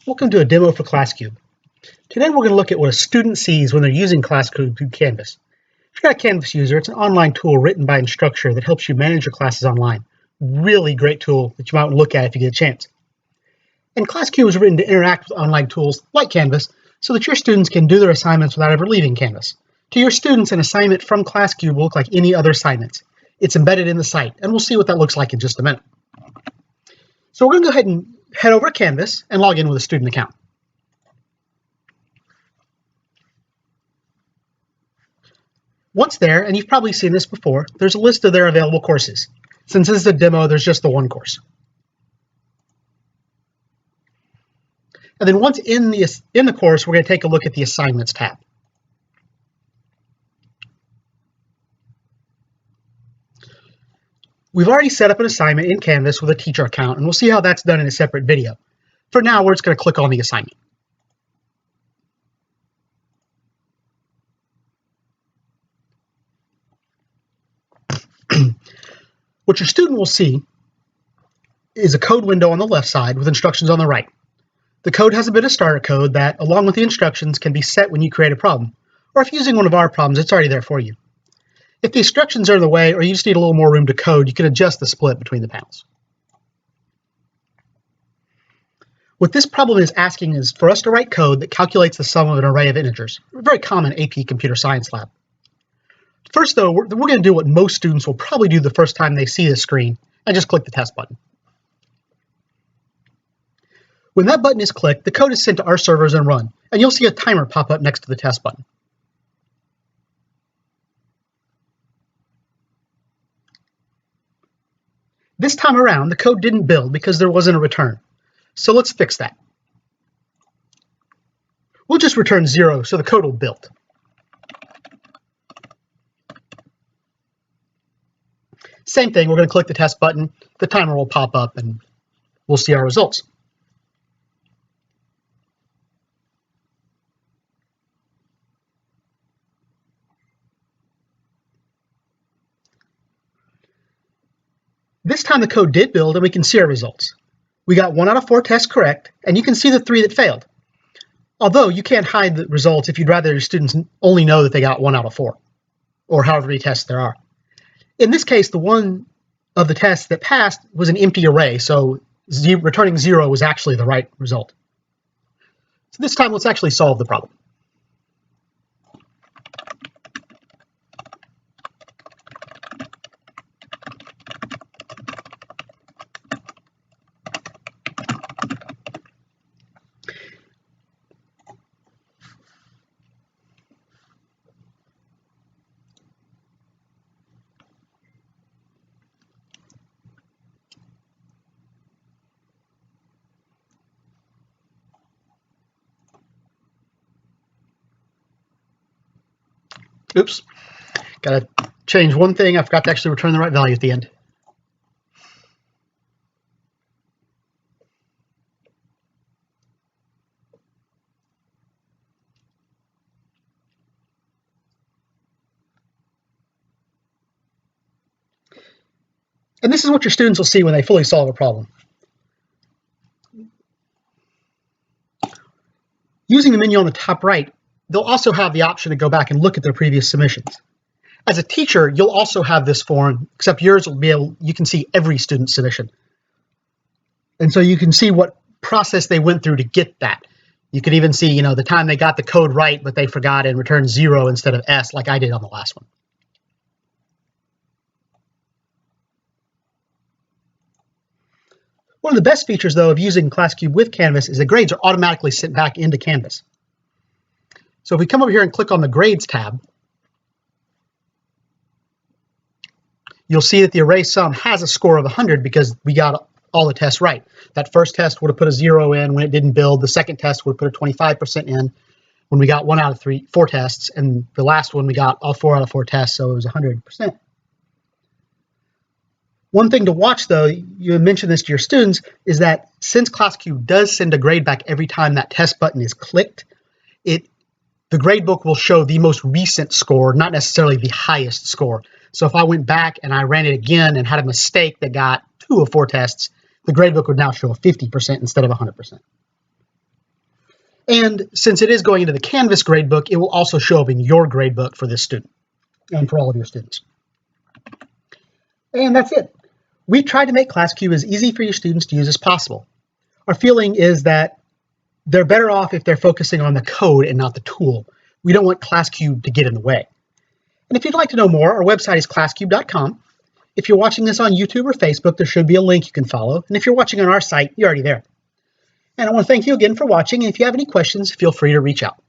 Welcome to a demo for ClassCube. Today we're going to look at what a student sees when they're using ClassCube through Canvas. If you're not a Canvas user, it's an online tool written by Instructure that helps you manage your classes online. Really great tool that you might want to look at if you get a chance. And ClassCube was written to interact with online tools like Canvas so that your students can do their assignments without ever leaving Canvas. To your students, an assignment from ClassCube will look like any other assignments. It's embedded in the site, and we'll see what that looks like in just a minute. So we're going to go ahead and head over to Canvas and log in with a student account. Once there, and you've probably seen this before, there's a list of their available courses. Since this is a demo, there's just the one course. And then once in the course, we're going to take a look at the Assignments tab. We've already set up an assignment in Canvas with a teacher account, and we'll see how that's done in a separate video. For now, we're just going to click on the assignment. What your student will see is a code window on the left side with instructions on the right. The code has a bit of starter code that, along with the instructions, can be set when you create a problem. Or if using one of our problems, it's already there for you. If the instructions are in the way or you just need a little more room to code, you can adjust the split between the panels. What this problem is asking is for us to write code that calculates the sum of an array of integers. A very common AP Computer Science lab. First, though, we're going to do what most students will probably do the first time they see this screen, and just click the test button. When that button is clicked, the code is sent to our servers and run, and you'll see a timer pop up next to the test button. This time around, the code didn't build because there wasn't a return. So let's fix that. We'll just return 0 so the code will build. Same thing, we're going to click the test button, the timer will pop up, and we'll see our results. This time the code did build and we can see our results. We got 1 out of 4 tests correct, and you can see the 3 that failed. Although you can't hide the results if you'd rather your students only know that they got 1 out of 4, or however many tests there are. In this case, the one of the tests that passed was an empty array, so returning 0 was actually the right result. So this time, let's actually solve the problem. Oops, gotta change one thing. I forgot to actually return the right value at the end. And this is what your students will see when they fully solve a problem. Using the menu on the top right, they'll also have the option to go back and look at their previous submissions. As a teacher, you'll also have this form, except yours will be you can see every student submission. And so you can see what process they went through to get that. You could even see, the time they got the code right, but they forgot and returned 0 instead of S, like I did on the last one. One of the best features, though, of using ClassCube with Canvas is the grades are automatically sent back into Canvas. So if we come over here and click on the Grades tab, you'll see that the array sum has a score of 100 because we got all the tests right. That first test would have put a 0 in when it didn't build. The second test would have put a 25% in when we got 1 out of 4 tests. And the last one, we got all 4 out of 4 tests, so it was 100%. One thing to watch, though, you mentioned this to your students, is that since ClassCube does send a grade back every time that test button is clicked, the gradebook will show the most recent score, not necessarily the highest score. So if I went back and I ran it again and had a mistake that got 2 of 4 tests, the gradebook would now show a 50% instead of 100%. And since it is going into the Canvas gradebook, it will also show up in your gradebook for this student and for all of your students. And that's it. We tried to make ClassCube as easy for your students to use as possible. Our feeling is that they're better off if they're focusing on the code and not the tool. We don't want ClassCube to get in the way. And if you'd like to know more, our website is classcube.com. If you're watching this on YouTube or Facebook, there should be a link you can follow. And if you're watching on our site, you're already there. And I want to thank you again for watching. And if you have any questions, feel free to reach out.